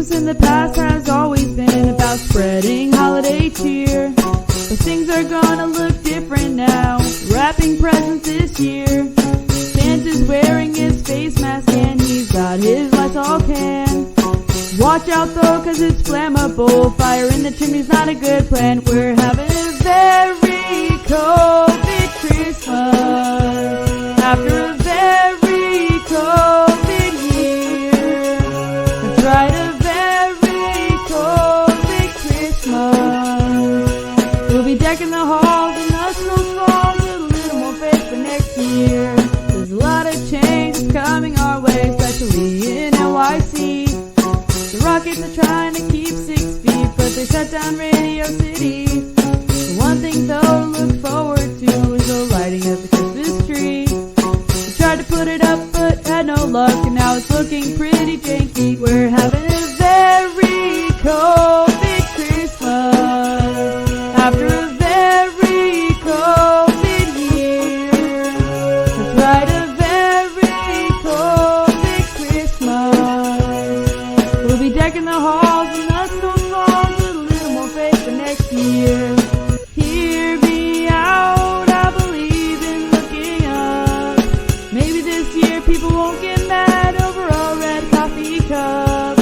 Christmas in the past has always been about spreading holiday cheer. But things are gonna look different now, wrapping presents this year. Santa's wearing his face mask and he's got his Lysol can. Watch out though, cause it's flammable. Fire in the chimney's not a good plan. We're having a very COVID Christmas after a very COVID year. That's right, a very COVID Christmas. We'll be decking the halls and the snowfalls with a little more faith for next year. There's a lot of change coming our way, especially in NYC. The Rockets are trying to keep 6 feet, but they shut down Radio City. The one thing though to look forward to is the lighting of the Christmas tree. We tried to put it up but had no luck, and now it's looking pretty janky. We're having a very COVID Christmas after a very COVID year. That's right, a very COVID Christmas. We'll be decking the halls and the snowfalls with a little more faith for next year. Hear me out, I believe in looking up. Maybe this year people won't get mad over a red coffee cup.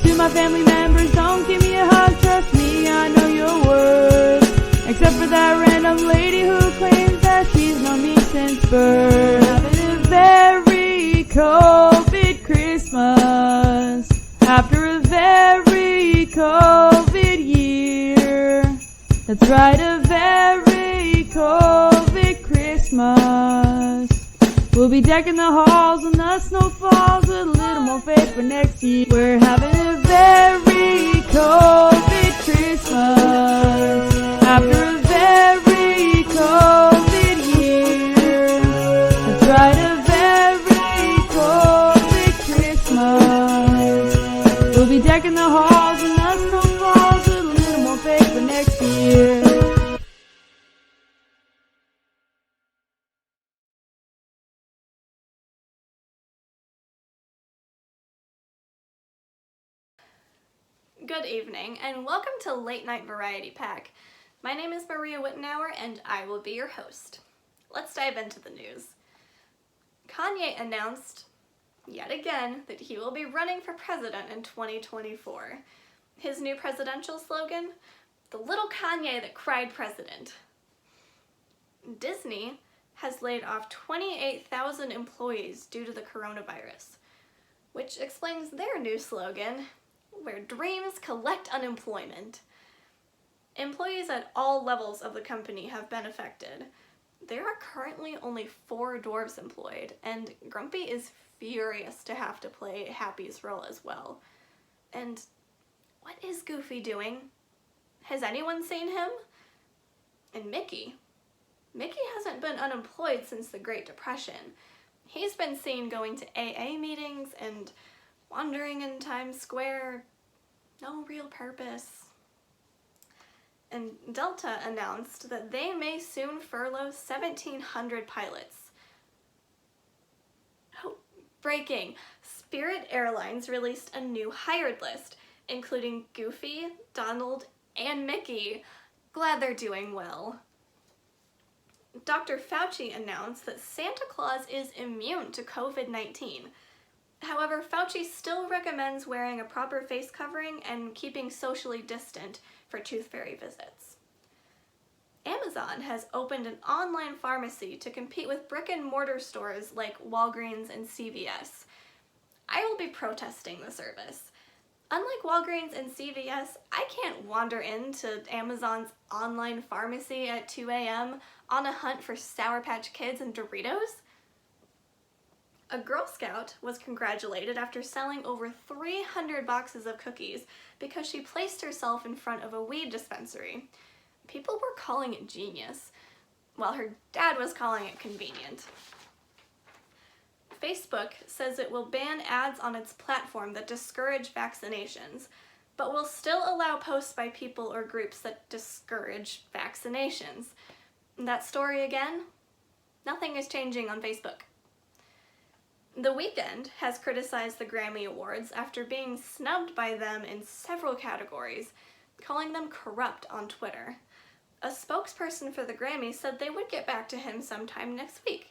To my family members, don't give me a hug, trust me, I know your worth. Except for that random lady who claims that she's known me since birth. Having a very COVID Christmas after a very COVID year. That's right, a very COVID Christmas. We'll be decking the halls and the snowfalls with a little more faith for next year. We're having a very COVID Christmas after a very COVID year. That's right, a very COVID Christmas. We'll be decking the halls and the snowfalls with a little more faith for next year. Good evening, and welcome to Late Night Variety Pack. My name is Maria Wittenauer, and I will be your host. Let's dive into the news. Kanye announced, yet again, that he will be running for president in 2024. His new presidential slogan, "The little Kanye that cried president." Disney has laid off 28,000 employees due to the coronavirus, which explains their new slogan, "Where dreams collect unemployment." Employees at all levels of the company have been affected. There are currently only 4 dwarves employed, and Grumpy is furious to have to play Happy's role as well. And what is Goofy doing? Has anyone seen him? And Mickey? Mickey hasn't been unemployed since the Great Depression. He's been seen going to AA meetings and wandering in Times Square. No real purpose. And Delta announced that they may soon furlough 1,700 pilots. Oh, breaking! Spirit Airlines released a new hired list, including Goofy, Donald, and Mickey. Glad they're doing well. Dr. Fauci announced that Santa Claus is immune to COVID-19. However, Fauci still recommends wearing a proper face covering and keeping socially distant for tooth fairy visits. Amazon has opened an online pharmacy to compete with brick-and-mortar stores like Walgreens and CVS. I will be protesting the service. Unlike Walgreens and CVS, I can't wander into Amazon's online pharmacy at 2 a.m. on a hunt for Sour Patch Kids and Doritos. A Girl Scout was congratulated after selling over 300 boxes of cookies because she placed herself in front of a weed dispensary. People were calling it genius, while her dad was calling it convenient. Facebook says it will ban ads on its platform that discourage vaccinations, but will still allow posts by people or groups that discourage vaccinations. That story again? Nothing is changing on Facebook. The Weeknd has criticized the Grammy Awards after being snubbed by them in several categories, calling them corrupt on Twitter. A spokesperson for the Grammys said they would get back to him sometime next week,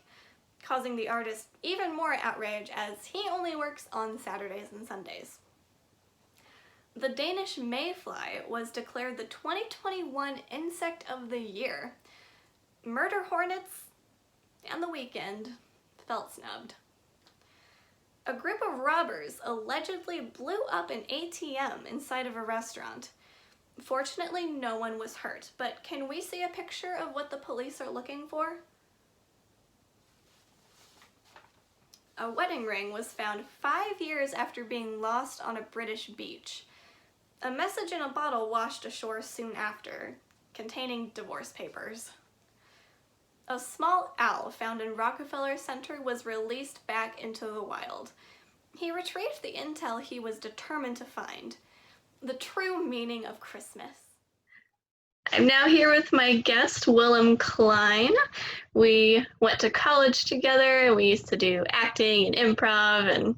causing the artist even more outrage as he only works on Saturdays and Sundays. The Danish mayfly was declared the 2021 Insect of the Year. Murder hornets and The Weeknd felt snubbed. A group of robbers allegedly blew up an ATM inside of a restaurant. Fortunately, no one was hurt, but can we see a picture of what the police are looking for? A wedding ring was found 5 years after being lost on a British beach. A message in a bottle washed ashore soon after, containing divorce papers. A small owl found in Rockefeller Center was released back into the wild. He retrieved the intel he was determined to find, the true meaning of Christmas. I'm now here with my guest, Willem Klein. We went to college together. We used to do acting and improv and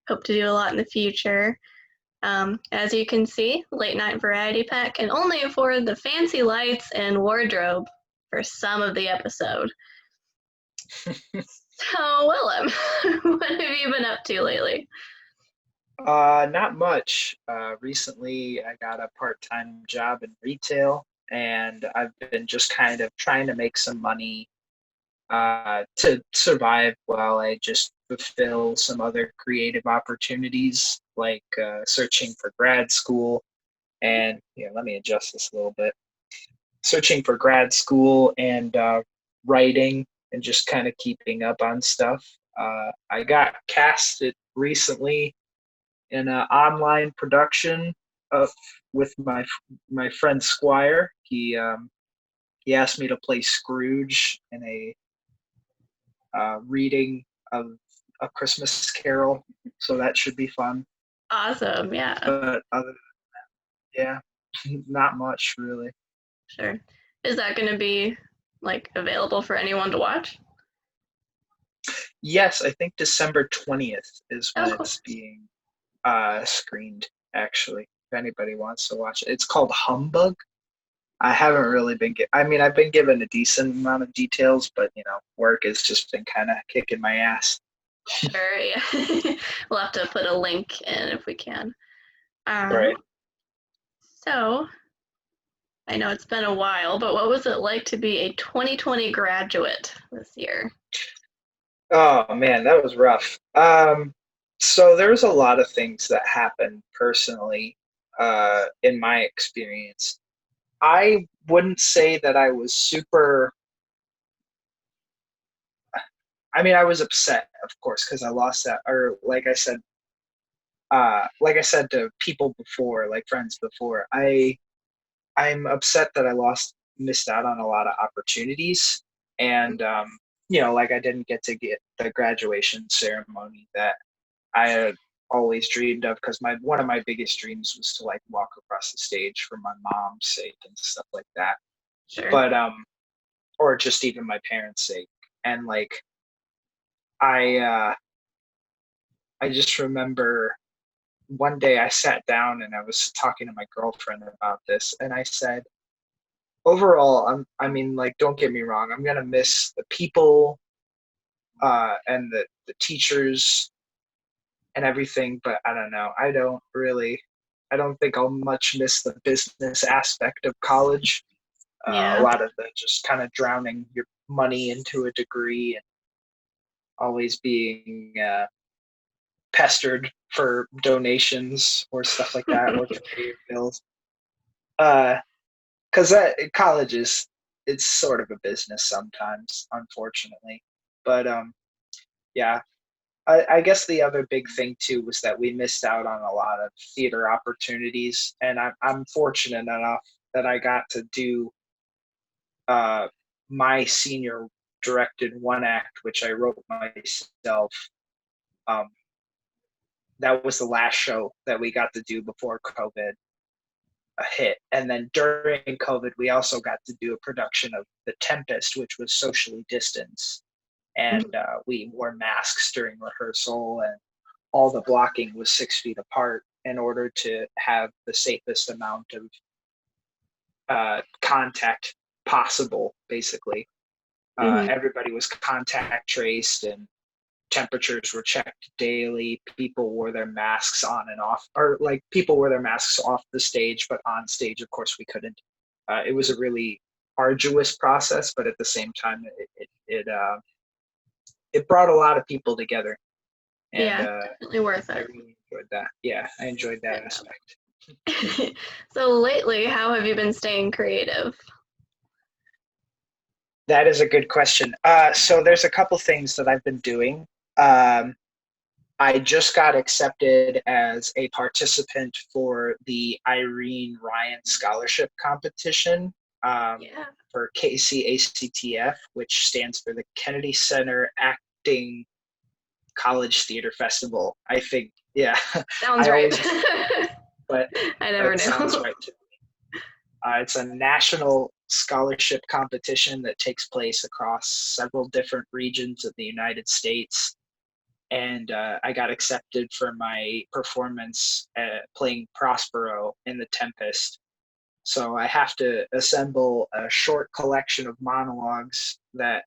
hope to do a lot in the future. As you can see, late night variety pack and only afford the fancy lights and wardrobe for some of the episode. So, Willem, what have you been up to lately? Not much. Recently, I got a part-time job in retail, and I've been just kind of trying to make some money to survive while I just fulfill some other creative opportunities, like searching for grad school. And let me adjust this a little bit. Searching for grad school and writing and just kind of keeping up on stuff. I got casted recently in an online production with my friend Squire. He asked me to play Scrooge in a reading of A Christmas Carol, so that should be fun. Awesome, yeah. But other than that, yeah, not much really. Sure. Is that going to be like available for anyone to watch? Yes, I think December 20th is when cool. it's being screened, actually, if anybody wants to watch it. It's called Humbug. I haven't really been I've been given a decent amount of details, but work has just been kind of kicking my ass. Sure, yeah. We'll have to put a link in if we can. Right. So, I know it's been a while, but what was it like to be a 2020 graduate this year? Oh man, that was rough. So there's a lot of things that happened personally in my experience. I wouldn't say that I was super. I was upset, of course, because I lost that, or like I said to people before, like friends before, I'm upset that missed out on a lot of opportunities, and like I didn't get to get the graduation ceremony that I had always dreamed of, because one of my biggest dreams was to like walk across the stage for my mom's sake and stuff like that. Sure. But or just even my parents' sake. And like I just remember one day I sat down and I was talking to my girlfriend about this, and I said, overall, don't get me wrong, I'm gonna miss the people and the teachers and everything, but I don't know. I don't think I'll much miss the business aspect of college. Yeah. A lot of the just kind of drowning your money into a degree and always being pestered for donations or stuff like that, or to pay your bills. Because college it's sort of a business sometimes, unfortunately. But yeah, I guess the other big thing too was that we missed out on a lot of theater opportunities, and I'm fortunate enough that I got to do my senior directed one act, which I wrote myself. That was the last show that we got to do before COVID hit, and then during COVID, we also got to do a production of The Tempest, which was socially distanced. and we wore masks during rehearsal, and all the blocking was 6 feet apart in order to have the safest amount of contact possible, basically. Everybody was contact traced, and temperatures were checked daily. People wore their masks on and off, or like people wore their masks off the stage, but on stage, of course, we couldn't. It was a really arduous process, but at the same time, it brought a lot of people together, and definitely worth I it. really enjoyed that. Yeah, I enjoyed that aspect. So lately, how have you been staying creative? That is a good question. So there's a couple things that I've been doing. Um, I just got accepted as a participant for the Irene Ryan Scholarship Competition for KCACTF, which stands for the Kennedy Center Acting College Theater Festival. I think, yeah. Sounds right. But I never knew. Sounds right to me. It's a national scholarship competition that takes place across several different regions of the United States. And I got accepted for my performance playing Prospero in The Tempest. So I have to assemble a short collection of monologues that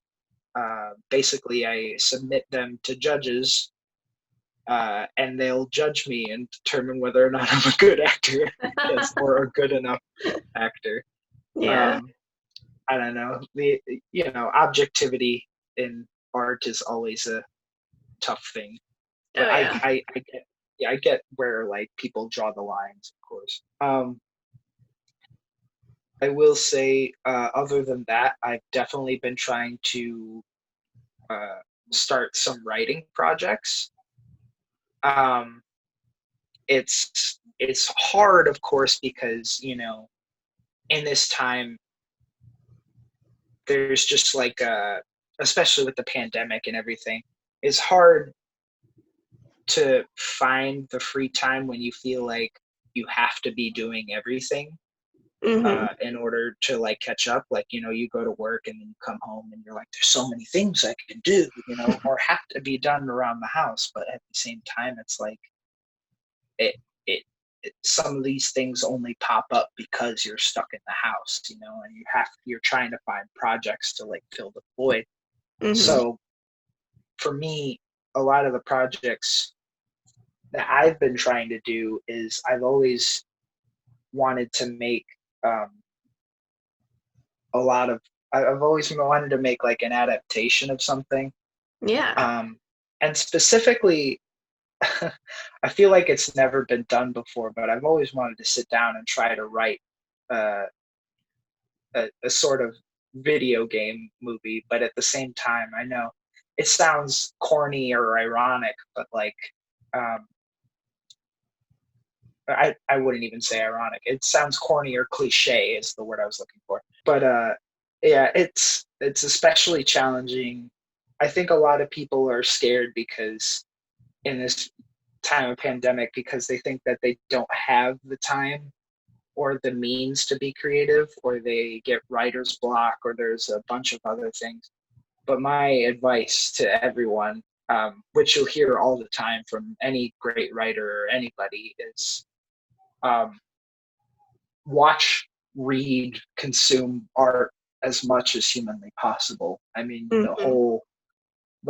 basically I submit them to judges, and they'll judge me and determine whether or not I'm a good actor or a good enough actor. Yeah. I don't know. Objectivity in art is always a tough thing. But I get where like people draw the lines, of course. I will say, other than that, I've definitely been trying to start some writing projects. It's hard, of course, because in this time there's just like especially with the pandemic and everything, it's hard to find the free time when you feel like you have to be doing everything in order to like catch up. Like, you go to work and then you come home and you're like, there's so many things I can do, or have to be done around the house. But at the same time, it's like it, it, some of these things only pop up because you're stuck in the house, and you're trying to find projects to like fill the void. So for me, a lot of the projects that I've been trying to do is I've always wanted to make I've always wanted to make like an adaptation of something. Yeah. And specifically, I feel like it's never been done before, but I've always wanted to sit down and try to write a sort of video game movie. But at the same time, I know it sounds corny or ironic, but like, I wouldn't even say ironic. It sounds corny or cliche is the word I was looking for. But yeah, it's especially challenging. I think a lot of people are scared because in this time of pandemic, because they think that they don't have the time or the means to be creative, or they get writer's block, or there's a bunch of other things. But my advice to everyone, which you'll hear all the time from any great writer or anybody, is watch, read, consume art as much as humanly possible. I mean, the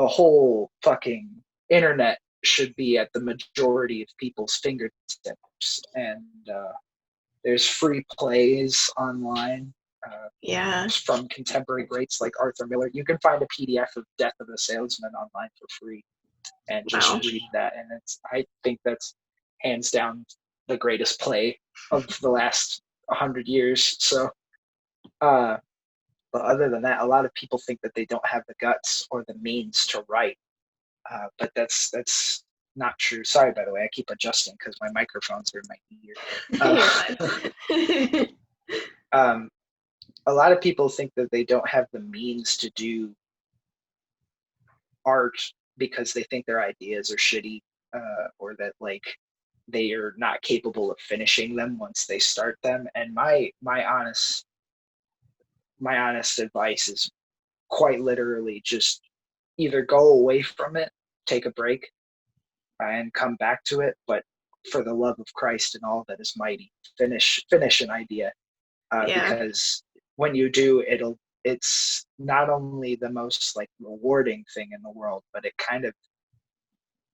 whole fucking internet should be at the majority of people's fingertips, and there's free plays online from contemporary greats like Arthur Miller. You can find a PDF of Death of a Salesman online for free and just read that, and I think that's hands down the greatest play of the last 100 years. So but other than that, a lot of people think that they don't have the guts or the means to write, but that's not true. Sorry, by the way, I keep adjusting because my microphones are in my ear. A lot of people think that they don't have the means to do art because they think their ideas are shitty, or that like they are not capable of finishing them once they start them. And my honest advice is quite literally just, either go away from it, take a break, and come back to it, but for the love of Christ and all that is mighty, finish an idea, Yeah. because when you do, it's not only the most like rewarding thing in the world, but it kind of,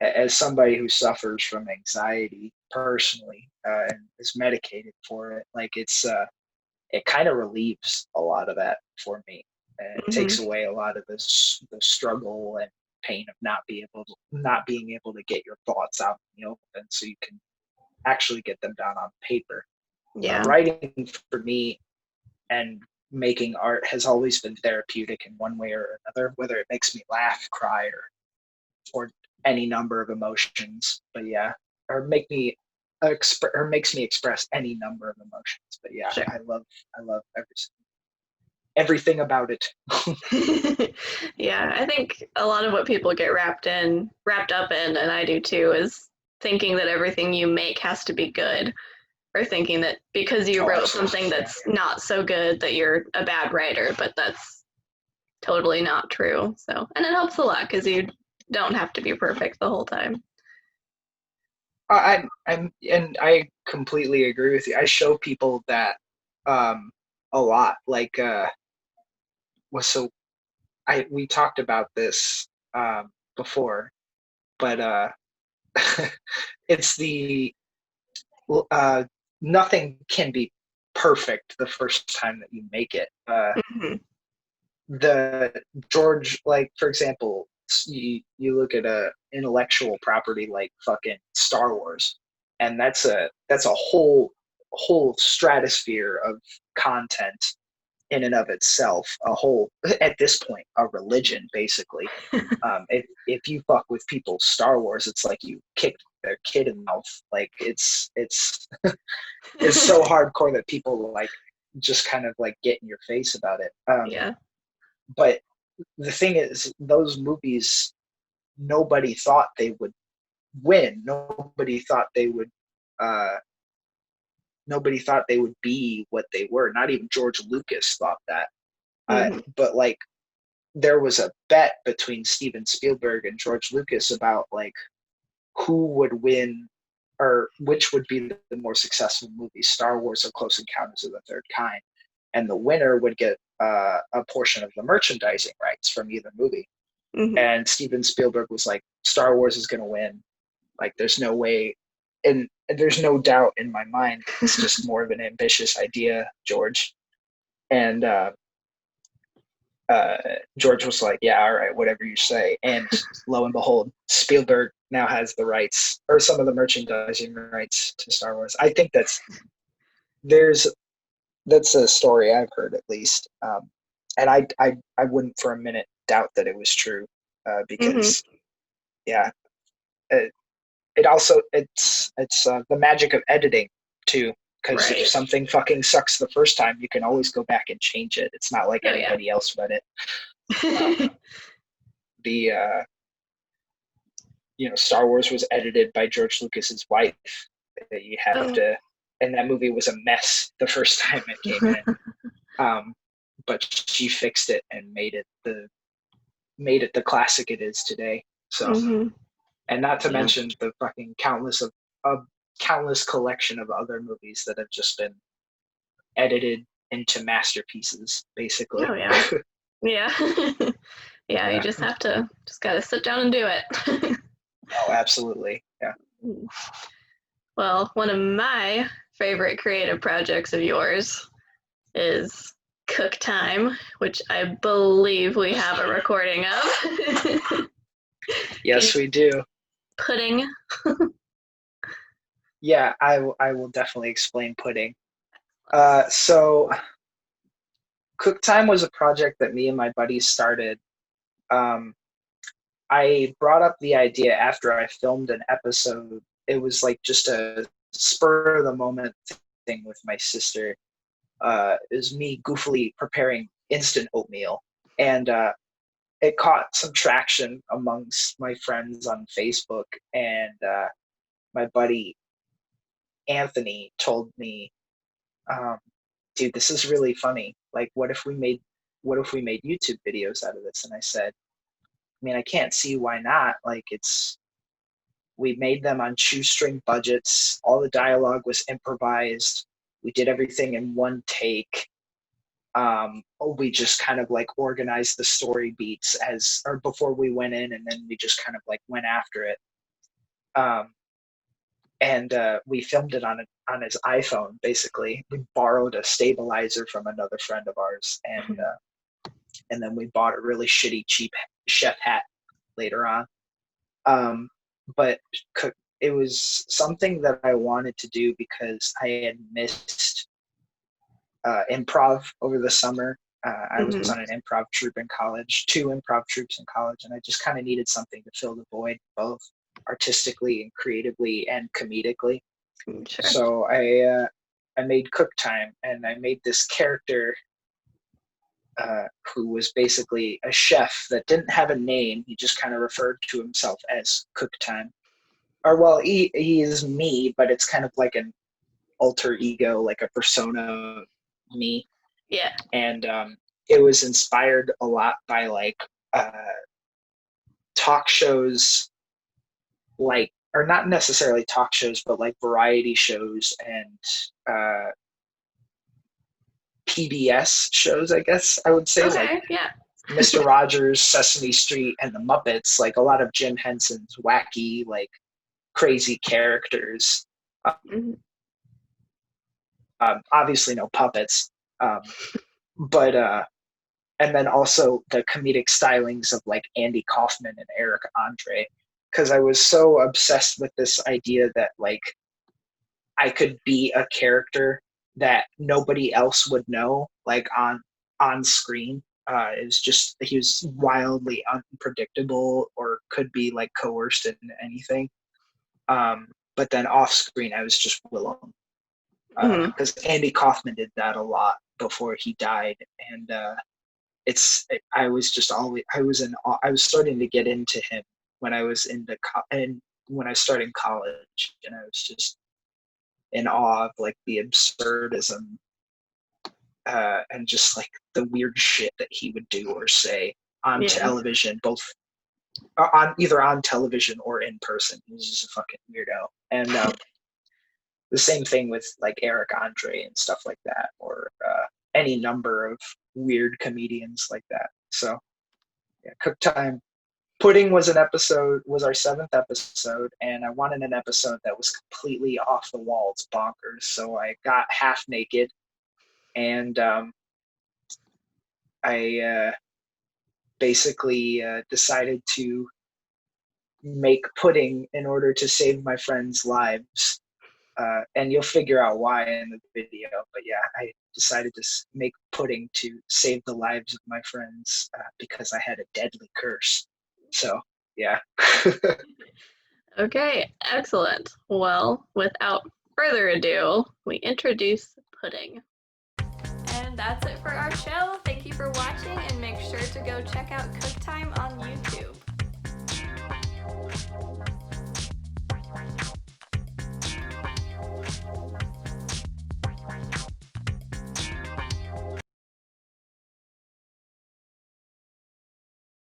as somebody who suffers from anxiety personally, and is medicated for it, like it kind of relieves a lot of that for me. And it takes away a lot of the struggle and pain of not being able to get your thoughts out in the open, so you can actually get them down on paper. Yeah. Writing for me and making art has always been therapeutic in one way or another, whether it makes me laugh, cry, or any number of emotions. But yeah, or makes me express any number of emotions. But yeah, Sure. I love everything about it. Yeah, I think a lot of what people get wrapped up in, and I do too, is thinking that everything you make has to be good, or thinking that because you wrote something that's not so good that you're a bad writer, but that's totally not true. So, and it helps a lot because you don't have to be perfect the whole time. I completely agree with you. I show people that a lot. Like we talked about this before, but it's the nothing can be perfect the first time that you make it. The George, like for example, you look at a intellectual property like fucking Star Wars, and that's a whole stratosphere of content in and of itself, a whole, at this point, a religion basically. If you fuck with people's Star Wars, it's like you kicked their kid in the mouth. Like it's it's so hardcore that people like just kind of like get in your face about it. Yeah. But the thing is, those movies, nobody thought they would win. Nobody thought they would. Nobody thought they would be what they were. Not even George Lucas thought that. But like, there was a bet between Steven Spielberg and George Lucas about like who would win or which would be the more successful movie, Star Wars or Close Encounters of the Third Kind. And the winner would get a portion of the merchandising rights from either movie. And Steven Spielberg was like, Star Wars is going to win. Like, there's no way. And there's no doubt in my mind. It's just more of an ambitious idea, George. And George was like, yeah, all right, whatever you say. And lo and behold, Spielberg now has the rights, or some of the merchandising rights to Star Wars. I think that's a story I've heard, at least. And I wouldn't for a minute doubt that it was true, because yeah, it also it's the magic of editing too, because if something fucking sucks the first time, you can always go back and change it. It's not like anybody else read it. Star Wars was edited by George Lucas's wife. You have to, and that movie was a mess the first time it came in. But she fixed it and made it the classic it is today. So, and not to mention the fucking countless collection of other movies that have just been edited into masterpieces, basically. Oh yeah. Yeah. You just gotta sit down and do it. Oh, absolutely. Yeah. Well, one of my favorite creative projects of yours is Cook Time, which I believe we have a recording of. Yes, we do. Pudding. Yeah, I will definitely explain pudding. So Cook Time was a project that me and my buddies started. I brought up the idea after I filmed an episode. It was like just a spur of the moment thing with my sister. It was me goofily preparing instant oatmeal, and it caught some traction amongst my friends on Facebook. And my buddy Anthony told me, dude, this is really funny. Like, what if we made YouTube videos out of this? And I said, I can't see why not. Like, we made them on shoestring budgets. All the dialogue was improvised. We did everything in one take. We just kind of like organized the story beats or before we went in, and then we just kind of like went after it. And we filmed it on his iPhone. Basically, we borrowed a stabilizer from another friend of ours, and then we bought a really shitty, cheap chef hat later on. But it was something that I wanted to do because I had missed improv over the summer. I was on an improv troupe in college, 2 improv troupes in college, and I just kind of needed something to fill the void, both artistically and creatively and comedically. Sure. So I made Cook Time, and I made this character who was basically a chef that didn't have a name. He just kind of referred to himself as Cook Time. Or, well, he is me, but it's kind of like an alter ego, like a persona me. Yeah. And it was inspired a lot by like talk shows, like, or not necessarily talk shows, but like variety shows and PBS shows, I guess I would say. Okay, like yeah. Mr. Rogers, Sesame Street, and the Muppets, like a lot of Jim Henson's wacky, like crazy characters. Obviously no puppets, but and then also the comedic stylings of like Andy Kaufman and Eric Andre, because I was so obsessed with this idea that like I could be a character that nobody else would know, like on screen. It was just, he was wildly unpredictable or could be like coerced into anything. But then off screen, I was just Willem. Because Andy Kaufman did that a lot before he died, and I was just always, I was starting to get into him when I was when I started college, and I was just in awe of like the absurdism and just like the weird shit that he would do or say on television, both either on television or in person. He was just a fucking weirdo. And the same thing with like Eric Andre and stuff like that, or any number of weird comedians like that. So yeah, Cook Time. Pudding was our 7th episode, and I wanted an episode that was completely off the walls, bonkers. So I got half naked, and I basically decided to make pudding in order to save my friends' lives. And you'll figure out why in the video. But yeah, I decided to make pudding to save the lives of my friends because I had a deadly curse. So yeah. Okay, excellent. Well, without further ado, we introduce pudding. And that's it for our show. Thank you for watching, and make sure to go check out Cook Time on YouTube.